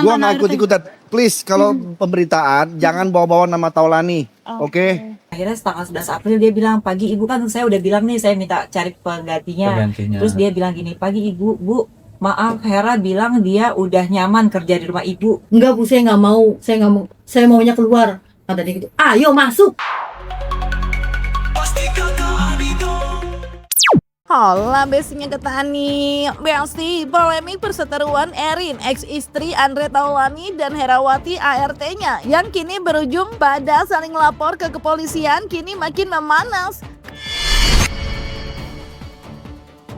Gua nggak ikut-ikutan. Please, kalau pemberitaan jangan bawa-bawa nama Taulani. Oke? Akhirnya tanggal 11 April dia bilang, pagi ibu, kan saya udah bilang nih saya minta cari penggantinya. Terus dia bilang gini, pagi ibu, bu, maaf Hera bilang dia udah nyaman kerja di rumah ibu. Enggak bu, saya nggak mau, saya maunya keluar. Kata dia gitu, ayo masuk. Hola besinya Ketani. Besti, polemik perseteruan Erin, ex-istri Andre Taulani dan Herawati ART-nya yang kini berujung pada saling lapor ke kepolisian kini makin memanas.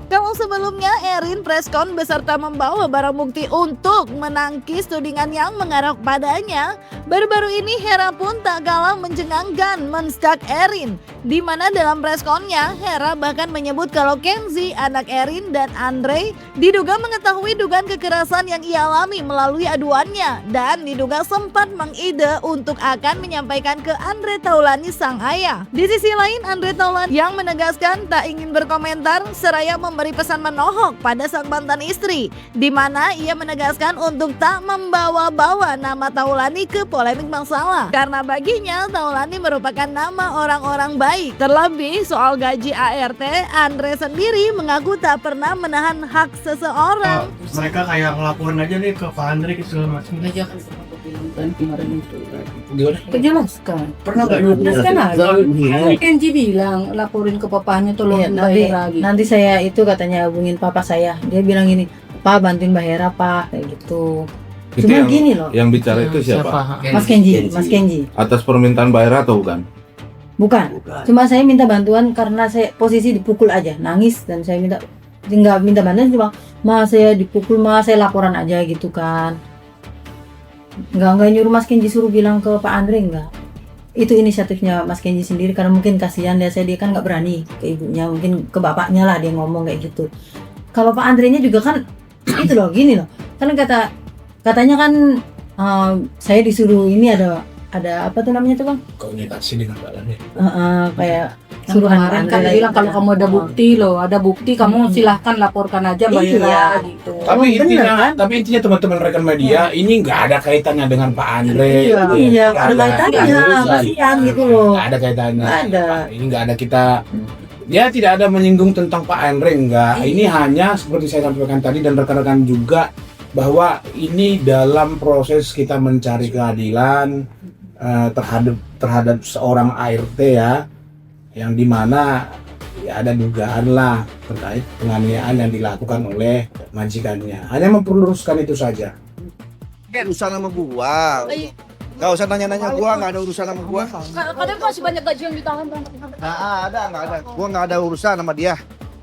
Kalau sebelumnya Erin preskon beserta membawa barang bukti untuk menangkis tudingan yang mengarah padanya, baru-baru ini Hera pun tak kalah mencengangkan menskak Erin, di mana dalam preskonnya Hera bahkan menyebut kalau Kenzi, anak Erin dan Andre, diduga mengetahui dugaan kekerasan yang ia alami melalui aduannya dan diduga sempat mengide untuk akan menyampaikan ke Andre Taulani sang ayah. Di sisi lain, Andre Taulani yang menegaskan tak ingin berkomentar seraya memberi pesan menohok pada sang mantan istri, di mana ia menegaskan untuk tak membawa-bawa nama Taulani ke polemik masalah karena baginya Taulani merupakan nama orang-orang baik. Terlebih soal gaji ART, Andre sendiri mengaku tak pernah menahan hak seseorang. Mereka kayak ngelaporin aja nih ke Pak Andre gitu segala macam. Aja kan sama aku bilang kan kemarin itu. Gimana? Kejelaskan. Pernah nggak? Jelaskan aja. Kenji bilang laporin ke papanya tolong bayar lagi. Nanti saya itu katanya hubungin papa saya. Dia bilang gini, Pak bantuin Mbak Hera Pak, kayak gitu. Itu Cuma yang, gini loh. Yang bicara itu siapa? Mas Kenji. Atas permintaan Mbak Hera atau bukan? Bukan. Cuma saya minta bantuan karena saya posisi dipukul aja, nangis dan saya nggak minta bantuan, cuma saya dipukul, saya laporan aja gitu kan. Nggak nyuruh Mas Kenji suruh bilang ke Pak Andre, enggak. Itu inisiatifnya Mas Kenji sendiri karena mungkin kasihan dia kan nggak berani ke ibunya, mungkin ke bapaknya lah dia ngomong kayak gitu. Kalau Pak Andre nya juga kan itu loh, gini loh. Kan katanya kan saya disuruh ini ada apa tuh namanya tuh Bang? Komunikasi dengan Pak Andre. Kayak Suruhan kemarin kan dia bilang kalau kamu ada bukti kamu silahkan laporkan aja Mbak Hera gitu. Tapi intinya teman-teman rekan media ini nggak ada kaitannya dengan Pak Andre. Iya, ada kaitannya, kasihan gitu loh. Nggak ada kaitannya. Nggak ada. Ini nggak ada kita. Ya tidak ada menyinggung tentang Pak Andre, enggak. Ini hanya seperti saya sampaikan tadi dan rekan-rekan juga bahwa ini dalam proses kita mencari keadilan terhadap seorang ART ya, yang dimana ya ada dugaan lah terkait penganiayaan yang dilakukan oleh majikannya. Hanya memperluruskan itu saja. Urusan sama gua. Gak usah nanya-nanya gua, gak ada urusan sama gua. Kadang masih banyak gaji yang ditahan Bang. Gak ada. Gua gak ada urusan sama dia.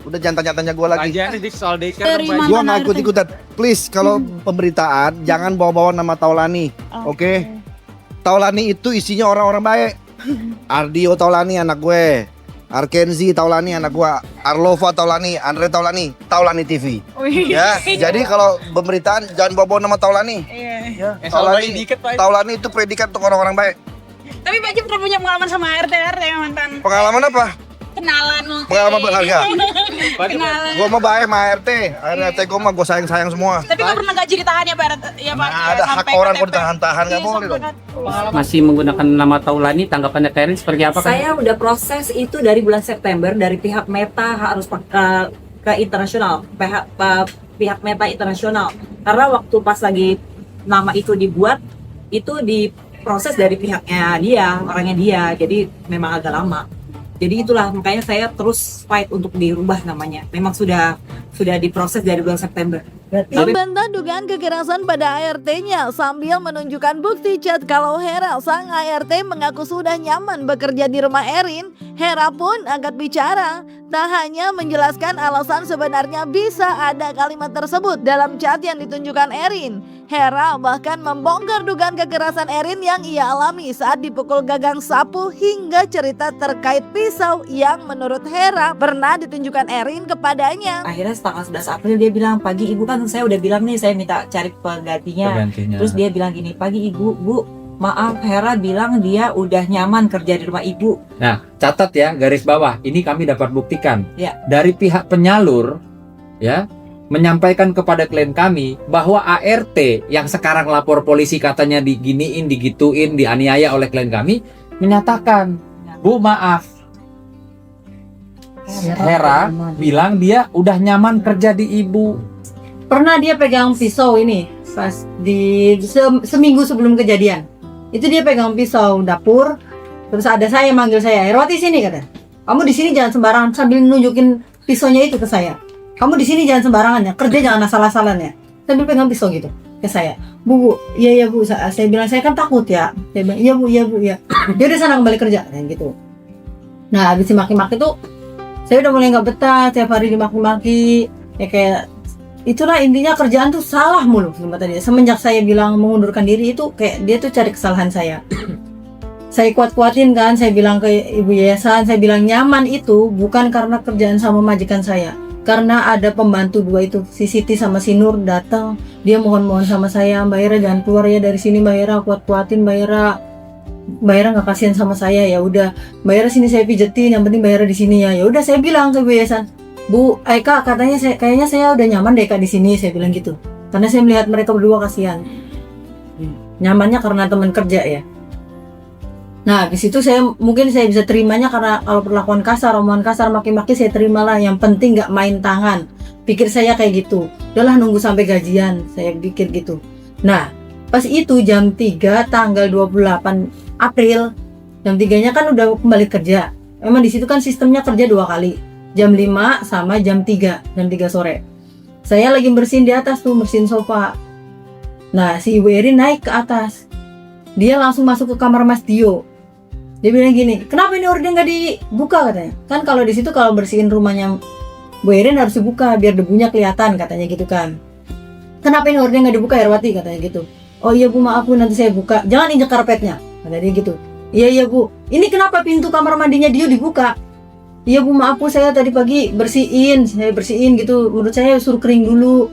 Udah jangan tanya-tanya gua lagi. Gua gak ikut-ikutan. Please, kalau pemberitaan jangan bawa-bawa nama Taulani. Oke? Taulani itu isinya orang-orang baik. Ardio Taulani anak gue, Arkenzi Taulani anak gue, Arlova Taulani, Andre Taulani, Taulani TV. Ya, jadi kalau pemberitaan jangan bawa-bawa nama Taulani. Ya, Taulani itu predikat untuk orang-orang baik. Tapi Pak Jim pernah punya pengalaman sama RT mantan. Pengalaman apa? Kenalan. Pengalaman berharga. Kenalan. Gua mah baik sama RT gua mah gua sayang semua. Tapi nggak pernah gaji ditahan ya Pak? Ya Pak. Ada hak orang kok ditahan-tahan, nggak boleh dong. Masih menggunakan nama Taulani, tanggapannya Karen seperti apa kan? Saya udah proses itu dari bulan September, dari pihak Meta harus ke internasional, pihak Meta internasional. Karena waktu pas lagi nama itu dibuat, itu diproses dari pihaknya dia, orangnya dia, jadi memang agak lama. Jadi itulah makanya saya terus fight untuk dirubah namanya. Memang sudah diproses dari bulan September. Membantah dugaan kekerasan pada ART-nya sambil menunjukkan bukti chat kalau Hera sang ART mengaku sudah nyaman bekerja di rumah Erin, Hera pun angkat bicara. Tak hanya menjelaskan alasan sebenarnya bisa ada kalimat tersebut dalam chat yang ditunjukkan Erin, Hera bahkan membongkar dugaan kekerasan Erin yang ia alami saat dipukul gagang sapu hingga cerita terkait pisau yang menurut Hera pernah ditunjukkan Erin kepadanya. Akhirnya tanggal 11 April dia bilang, pagi ibu, kan saya udah bilang nih saya minta cari penggantinya. Terus dia bilang gini, pagi ibu, bu, maaf Hera bilang dia udah nyaman kerja di rumah ibu. Nah, catat ya, garis bawah. Ini kami dapat buktikan. Ya. Dari pihak penyalur, ya, menyampaikan kepada klien kami bahwa ART yang sekarang lapor polisi katanya diginiin, digituin, dianiaya oleh klien kami, menyatakan, Bu maaf, Hera bilang dia udah nyaman kerja di ibu. Pernah dia pegang pisau ini pas di seminggu sebelum kejadian. Itu dia pegang pisau dapur, terus ada saya manggil saya, Herwati sini kata. Kamu di sini jangan sembarangan, sambil nunjukin pisaunya itu ke saya. Kamu di sini jangan sembarangan ya, kerja jangan asal-asalan ya. Sambil pegang pisau gitu ke saya. Bu, iya Bu, saya bilang saya kan takut ya. Saya bilang iya Bu, ya. Dia udah sana kembali kerja kayak gitu. Nah, habis dimaki-maki tuh saya udah mulai nggak betah, tiap hari dimaki-maki. Ya kayak itulah intinya, kerjaan tuh salah mulu tadi. Semenjak saya bilang mengundurkan diri itu kayak dia tuh cari kesalahan saya. Saya kuat-kuatin kan, saya bilang ke ibu yayasan, saya bilang nyaman itu bukan karena kerjaan sama majikan saya. Karena ada pembantu dua itu, si Siti sama si Nur datang, dia mohon-mohon sama saya, Mbak Hera jangan keluar ya dari sini, Mbak Hera kuat-kuatin Mbak Hera. Mbak Hera nggak kasihan sama saya, ya udah Mbak Hera sini saya pijetin, yang penting Mbak Hera di sini ya. Ya udah saya bilang ke ibu yayasan, Bu, Kak, katanya kayaknya saya udah nyaman deh Kak di sini, saya bilang gitu. Karena saya melihat mereka berdua kasihan. Nyamannya karena teman kerja ya. Nah, di situ saya bisa terimanya karena kalau perlakuan kasar, omongan kasar, maki-maki saya terimalah. Yang penting nggak main tangan. Pikir saya kayak gitu. Udahlah nunggu sampai gajian, saya pikir gitu. Nah, pas itu jam 3 tanggal 28 April, jam 3-nya kan udah kembali kerja. Memang di situ kan sistemnya kerja 2 kali. Jam 5 sama jam 3 sore. Saya lagi bersihin di atas tuh, bersihin sofa. Nah, si Ibu Erin naik ke atas. Dia langsung masuk ke kamar Mas Dio. Dia bilang gini, kenapa ini orden nggak dibuka katanya? Kan kalau di situ kalau bersihin rumahnya Bu Erin harus dibuka biar debunya kelihatan katanya gitu kan. Kenapa ini orden nggak dibuka Herwati katanya gitu. Oh iya Bu, maaf Bu, nanti saya buka. Jangan injek karpetnya, kata dia gitu. Iya Bu. Ini kenapa pintu kamar mandinya Dio dibuka? Iya Bu, maaf Bu, saya tadi pagi saya bersihin gitu. Menurut saya suruh kering dulu.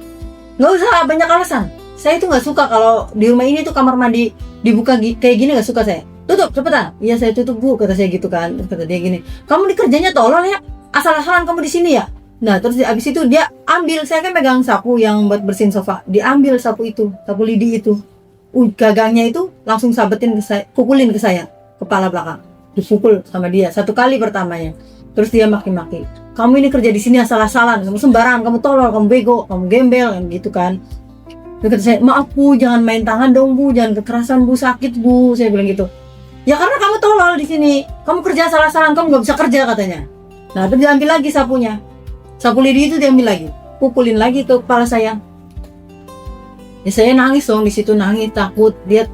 Nggak usah banyak alasan. Saya itu nggak suka kalau di rumah ini tuh kamar mandi dibuka kayak gini, nggak suka saya. Tutup cepetan. Iya saya tutup Bu, kata saya gitu kan. Terus kata dia gini, kamu dikerjanya tolol ya, asal-asalan kamu di sini ya. Nah terus abis itu dia ambil, saya kan pegang sapu yang buat bersihin sofa, diambil sapu lidi itu, gagangnya itu langsung sabetin ke saya, pukulin ke saya, kepala belakang, dipukul sama dia 1 kali pertamanya. Terus dia maki-maki, kamu ini kerja di sini asal-asalan, kamu sembarangan, kamu tolol, kamu bego, kamu gembel, gitu kan. Terus kata saya, maaf Bu, jangan main tangan dong Bu, jangan kekerasan Bu, sakit Bu, saya bilang gitu. Ya karena kamu tolol di sini, kamu kerja salah-salah, kamu nggak bisa kerja katanya. Nah terus diambil lagi sapunya, sapu lidi itu diambil lagi, pukulin lagi ke kepala saya. Ya saya nangis dong di situ, nangis takut. Dia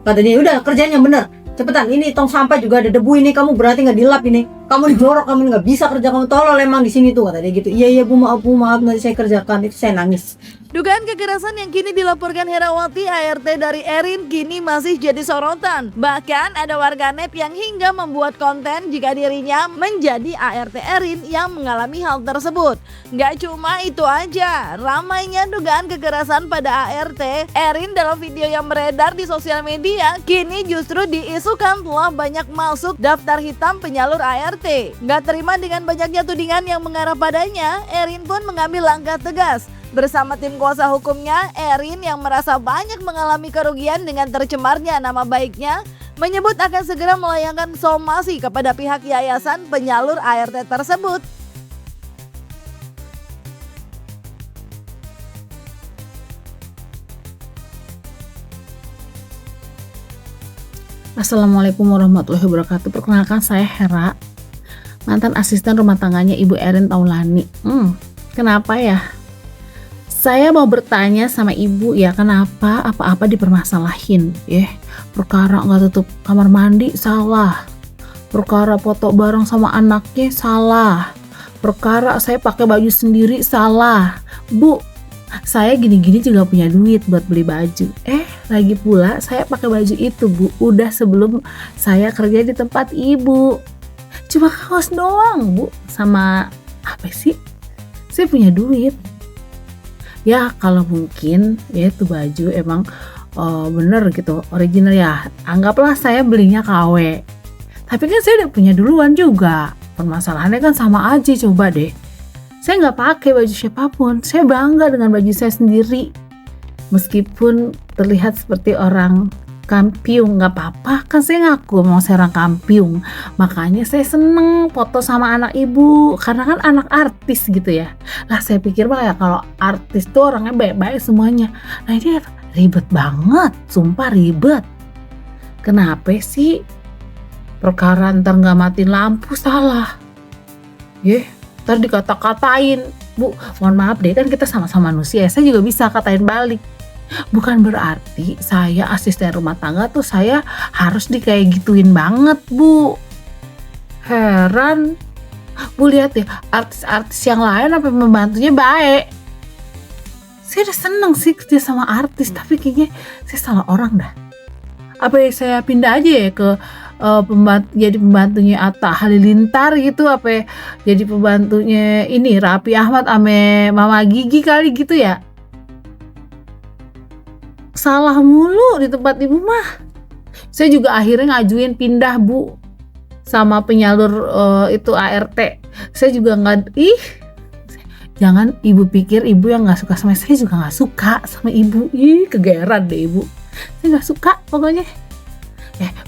kata dia udah kerjanya bener, cepetan ini tong sampah juga ada debu ini, kamu berarti nggak dilap ini, kamu dijorok, kamu nggak bisa kerja, kamu tolol emang di sini tuh kata dia gitu. Iya Bu, maaf nanti saya kerjakan. Itu saya nangis. Dugaan kekerasan yang kini dilaporkan Herawati ART dari Erin kini masih jadi sorotan. Bahkan ada warganet yang hingga membuat konten jika dirinya menjadi ART Erin yang mengalami hal tersebut. Gak cuma itu aja, ramainya dugaan kekerasan pada ART Erin dalam video yang beredar di sosial media kini justru diisukan telah banyak masuk daftar hitam penyalur ART. Gak terima dengan banyaknya tudingan yang mengarah padanya, Erin pun mengambil langkah tegas. Bersama tim kuasa hukumnya, Erin yang merasa banyak mengalami kerugian dengan tercemarnya nama baiknya, menyebut akan segera melayangkan somasi kepada pihak yayasan penyalur ART tersebut. Assalamualaikum warahmatullahi wabarakatuh. Perkenalkan saya Hera, mantan asisten rumah tangganya Ibu Erin Taulani. Kenapa ya? Saya mau bertanya sama ibu ya, kenapa apa-apa dipermasalahin? Perkara nggak tutup kamar mandi salah, perkara foto bareng sama anaknya salah, perkara saya pakai baju sendiri salah. Bu, saya gini-gini juga punya duit buat beli baju. Lagi pula saya pakai baju itu Bu, udah sebelum saya kerja di tempat ibu. Cuma kaos doang Bu, sama apa sih? Saya punya duit. Ya kalau mungkin ya itu baju emang bener gitu, original ya, anggaplah saya belinya KW. Tapi kan saya udah punya duluan juga, permasalahannya kan sama aja. Coba deh, Saya nggak pakai baju siapapun. Saya bangga dengan baju saya sendiri. Meskipun terlihat seperti orang kampiung, nggak apa-apa, kan saya ngaku mau saya orang kampiung. Makanya saya seneng foto sama anak ibu, karena kan anak artis gitu ya. Lah saya pikir ya kalau artis tuh orangnya baik-baik semuanya. Nah ini ribet banget, sumpah ribet. Kenapa sih? Perkara ntar nggak matiin lampu salah. Ntar dikata-katain. Bu, mohon maaf deh, kan kita sama-sama manusia. Saya juga bisa katain balik. Bukan berarti saya asisten rumah tangga tuh saya harus kayak gituin banget, Bu. Heran. Bu lihat ya, artis-artis yang lain apa membantunya baik. Saya udah seneng sih kerja sama artis, tapi kayaknya saya salah orang dah. Apa saya pindah aja ya ke jadi pembantunya Atta Halilintar gitu, apa jadi pembantunya ini Raffi Ahmad ame Mama Gigi kali gitu ya. Salah mulu di tempat ibu mah. Saya juga akhirnya ngajuin pindah, Bu, sama penyalur itu ART. Saya juga nggak, jangan ibu pikir ibu yang nggak suka sama saya juga nggak suka sama ibu. Kegeran deh ibu. Saya nggak suka pokoknya.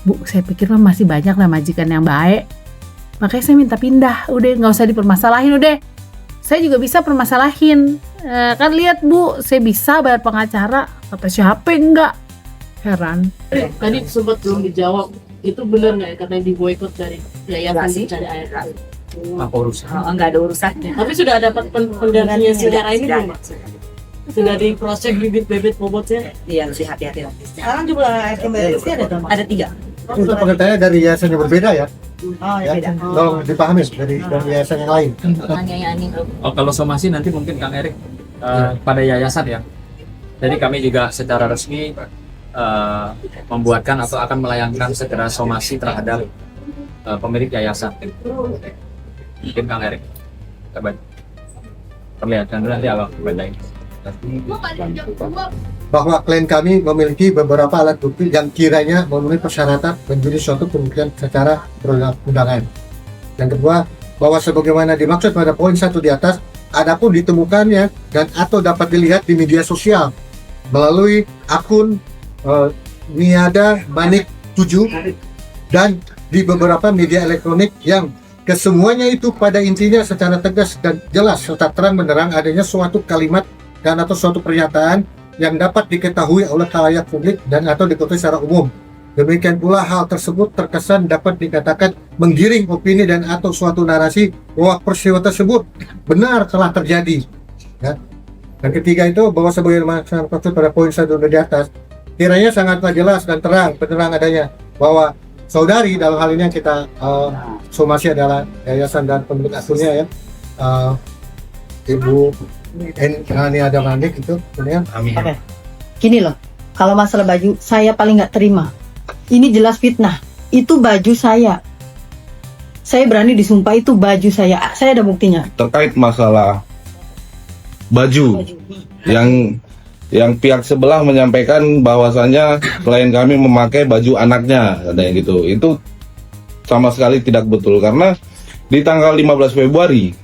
Bu, saya pikir mah masih banyak lah majikan yang baik. Makanya saya minta pindah. Udah nggak usah dipermasalahin udah. Saya juga bisa permasalahin. Kan lihat Bu, saya bisa bayar pengacara. Kata siapa enggak? Heran. Tadi sempat belum dijawab. Itu benar nggak ya karena diboikot dari yayasan dari ART? Apa urusan? Enggak ada urusannya. Tapi sudah dapat pendananya secara ini belum? Sudah diproses bibit-bibit bobotnya? Iya, mesti hati-hati. Sekarang jumlah ART Ada 3. Untuk pengertiannya dari yayasan yang berbeda ya. Oh, ya beda. Tolong dipahami dari yayasan yang lain. Oh, kalau somasi nanti mungkin Kang Erik pada yayasan ya. Jadi kami juga secara resmi membuatkan atau akan melayangkan segera somasi terhadap pemilik yayasan. Mungkin Kang Erik coba perlihatkan dulu nanti apa bedanya. Bahwa klien kami memiliki beberapa alat bukti yang kiranya memenuhi persyaratan menjadi suatu pembuktian secara perundangan. Yang kedua, bahwa sebagaimana dimaksud pada poin 1 di atas, adapun ditemukannya dan atau dapat dilihat di media sosial melalui akun Niada Manik 7 dan di beberapa media elektronik yang kesemuanya itu pada intinya secara tegas dan jelas serta terang benderang adanya suatu kalimat dan atau suatu pernyataan yang dapat diketahui oleh khalayak publik dan atau diketahui secara umum. Demikian pula hal tersebut terkesan dapat dikatakan menggiring opini dan atau suatu narasi bahwa peristiwa tersebut benar telah terjadi. Ya. Dan ketiga itu bahwa sebagaimana maksud pada poin 1 di atas, kiranya sangatlah jelas dan terang benderang adanya bahwa saudari dalam hal ini yang kita somasi adalah yayasan dan pemilik akunnya ya, Ibu Niada Manik itu, kemudian. Oke. Gini loh, kalau masalah baju saya paling nggak terima. Ini jelas fitnah. Itu baju saya. Saya berani disumpah itu baju saya. Saya ada buktinya. Terkait masalah baju yang pihak sebelah menyampaikan bahwasannya klien kami memakai baju anaknya, ada yang gitu. Itu sama sekali tidak betul karena di tanggal 15 Februari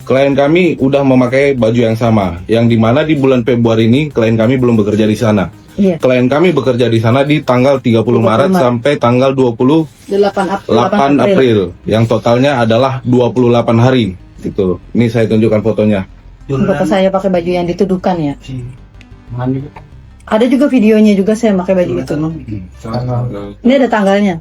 klien kami udah memakai baju yang sama, yang dimana di bulan Februari ini klien kami belum bekerja di sana. Iya. Klien kami bekerja di sana di tanggal 30 Maret sampai tanggal 28 April, yang totalnya adalah 28 hari. Gitu. Ini saya tunjukkan fotonya. Foto saya pakai baju yang dituduhkan ya. Ada juga videonya juga saya pakai baju itu. Ini ada tanggalnya.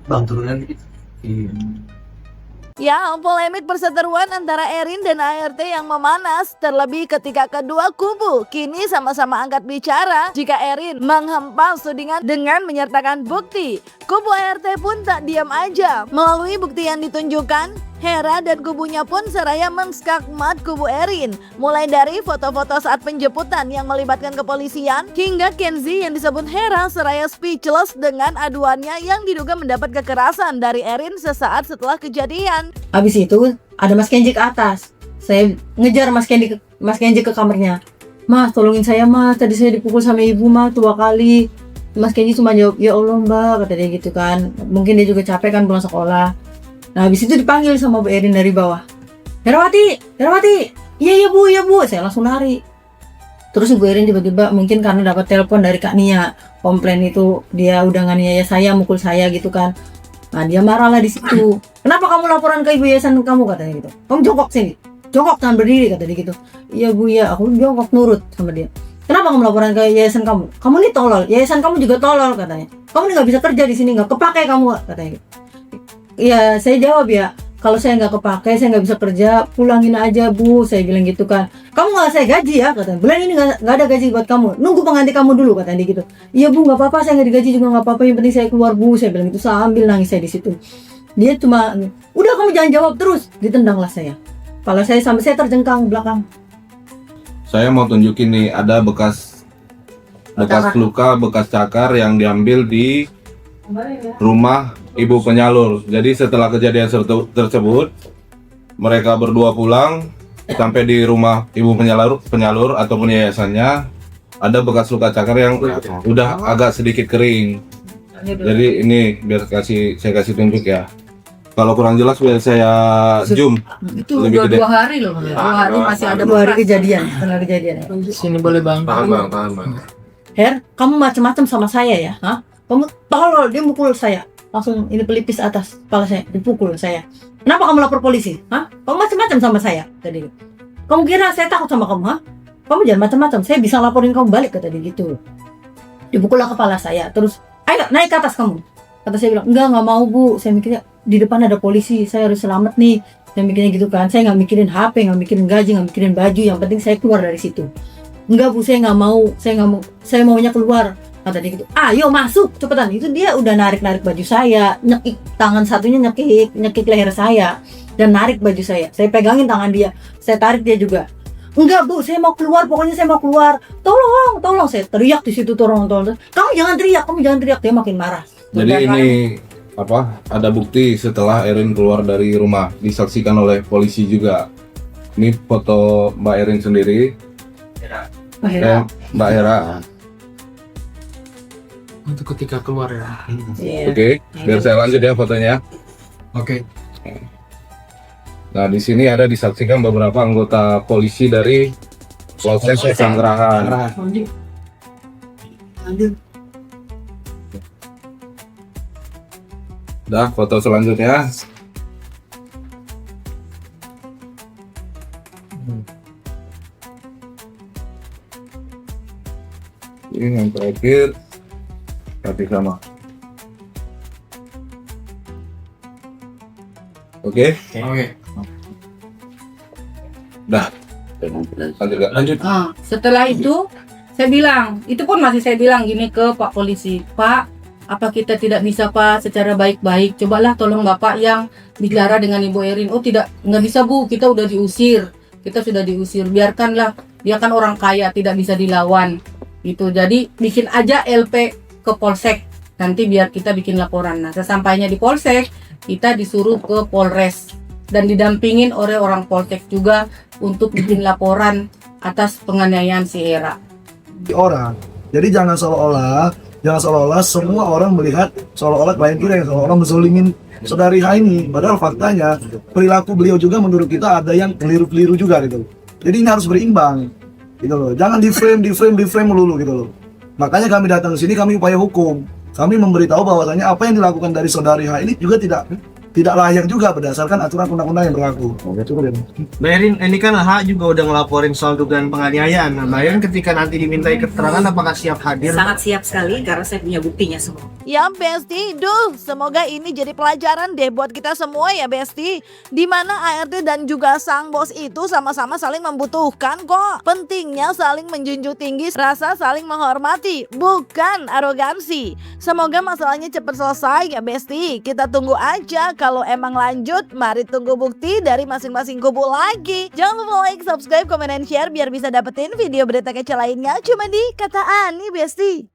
Ya, polemik perseteruan antara Erin dan ART yang memanas, terlebih ketika kedua kubu kini sama-sama angkat bicara jika Erin menghempas tudingan dengan menyertakan bukti. Kubu ART pun tak diam aja. Melalui bukti yang ditunjukkan, Hera dan kubunya pun seraya menskakmat kubu Erin. Mulai dari foto-foto saat penjemputan yang melibatkan kepolisian, hingga Kenzi yang disebut Hera seraya speechless dengan aduannya yang diduga mendapat kekerasan dari Erin sesaat setelah kejadian. Habis itu ada Mas Kenji ke atas. Saya ngejar Mas Kenji ke kamarnya. Mas, tolongin saya Mas, tadi saya dipukul sama ibu Mas 2 kali. Mas Kenji cuma jawab, ya Allah Mbak, kata dia gitu kan. Mungkin dia juga capek kan pulang sekolah. Nah habis itu dipanggil sama Bu Erin dari bawah. Herawati, Iya bu, saya langsung lari. Terus Ibu Erin tiba-tiba mungkin karena dapat telepon dari Kak Nia, komplain itu dia udah nganiaya saya, mukul saya gitu kan. Nah dia marah lah di situ. Kenapa kamu laporan ke ibu yayasan kamu, katanya gitu. Kamu jongkok sini, jongkok jangan berdiri, kata dia gitu. Iya bu ya, aku jongkok nurut sama dia. Kenapa kamu laporan ke yayasan kamu? Kamu ini tolol, yayasan kamu juga tolol, katanya. Kamu ini nggak bisa kerja di sini, nggak kepake kamu, katanya gitu. Iya saya jawab ya, kalau saya nggak kepake, saya nggak bisa kerja, pulangin aja bu, saya bilang gitu kan. Kamu nggak saya gaji ya, katanya. Bulan ini nggak ada gaji buat kamu, nunggu pengganti kamu dulu, katanya dia gitu. Iya bu, nggak apa-apa, saya nggak digaji juga nggak apa-apa, yang penting saya keluar bu, saya bilang gitu sambil nangis saya di situ. Dia cuma, udah kamu jangan jawab terus, ditendanglah saya. Kepala saya sampai saya terjengkang belakang. Saya mau tunjukin nih, ada bekas luka, bekas cakar yang diambil di rumah ibu penyalur. Jadi setelah kejadian tersebut, mereka berdua pulang sampai di rumah ibu penyalur ataupun yayasannya, ada bekas luka cakar yang udah agak sedikit kering. Jadi ini biar saya kasih tunjuk ya. Kalau kurang jelas biar saya zoom. Itu udah 2 hari loh, 2 hari masih ada 2 hari kejadian, setelah kejadian. Sini boleh bang. Tahan. Her, kamu macam-macam sama saya ya, hah? Kamu tolol, dia mukul saya. Langsung ini pelipis atas kepala saya, dipukul saya. Kenapa kamu lapor polisi? Hah? Kamu macam-macam sama saya tadi. Kamu kira saya takut sama kamu, hah? Kamu jangan macam-macam, saya bisa laporin kamu balik, kata dia gitu. Dipukullah kepala saya, terus ayo naik ke atas kamu. Kata saya bilang, nggak mau bu, saya mikirnya di depan ada polisi, saya harus selamat nih. Saya mikirnya gitu kan, saya nggak mikirin HP, nggak mikirin gaji, nggak mikirin baju, yang penting saya keluar dari situ. Enggak bu, saya nggak mau, saya maunya keluar. Kata dia gitu, ayo masuk cepetan. Itu dia udah narik baju saya, nyekik tangan satunya, nyekik leher saya dan narik baju saya pegangin tangan dia, saya tarik dia juga. Enggak bu, saya mau keluar, pokoknya saya mau keluar, tolong, saya teriak di situ, tolong. Kamu jangan teriak, dia makin marah. Jadi ini ada bukti setelah Erin keluar dari rumah, disaksikan oleh polisi juga. Ini foto Mbak Erin sendiri, Mbak Hera. Untuk ketika keluar ya. Oke, biar saya lanjut ya fotonya. Oke. Nah di sini ada disaksikan beberapa anggota polisi dari Polsek Pesanggerahan. Dah, foto selanjutnya. Ini yang terakhir. Tapi sama. Oke. Dah. Lanjut. Setelah itu saya bilang, itu pun masih saya bilang gini ke Pak Polisi, Pak, apa kita tidak bisa Pak secara baik-baik, cobalah tolong Bapak yang bicara dengan Ibu Erin. Oh tidak, nggak bisa Bu, kita sudah diusir, biarkanlah, dia kan orang kaya, tidak bisa dilawan gitu. Jadi bikin aja LP ke Polsek, nanti biar kita bikin laporan. Nah sesampainya di Polsek, kita disuruh ke Polres dan didampingin oleh orang Polsek juga untuk bikin laporan atas penganiayaan si Hera. Jadi jangan seolah-olah semua orang melihat seolah-olah klien kita yang seolah-olah menzolingin saudari H ini. Padahal faktanya perilaku beliau juga menurut kita ada yang keliru-keliru juga gitu. Jadi ini harus berimbang gitu loh. Jangan di frame melulu gitu loh. Makanya kami datang ke sini, kami upaya hukum. Kami memberitahu bahwasanya apa yang dilakukan dari saudari H ini juga tidak layak juga berdasarkan aturan undang-undang yang berlaku. Mbak Erin, ini kan H juga udah ngelaporin soal dugaan penganiayaan. Nah, Mbak Erin ketika nanti dimintai keterangan apakah siap hadir? Sangat siap sekali karena saya punya buktinya semua. Ya Besti, semoga ini jadi pelajaran deh buat kita semua ya Besti. Dimana ART dan juga sang bos itu sama-sama saling membutuhkan kok. Pentingnya saling menjunjung tinggi rasa saling menghormati, bukan arogansi. Semoga masalahnya cepat selesai ya Besti. Kita tunggu aja, kalau emang lanjut, mari tunggu bukti dari masing-masing kubu lagi. Jangan lupa like, subscribe, komen, dan share biar bisa dapetin video berita kece lainnya cuma di Kata Ani Besti.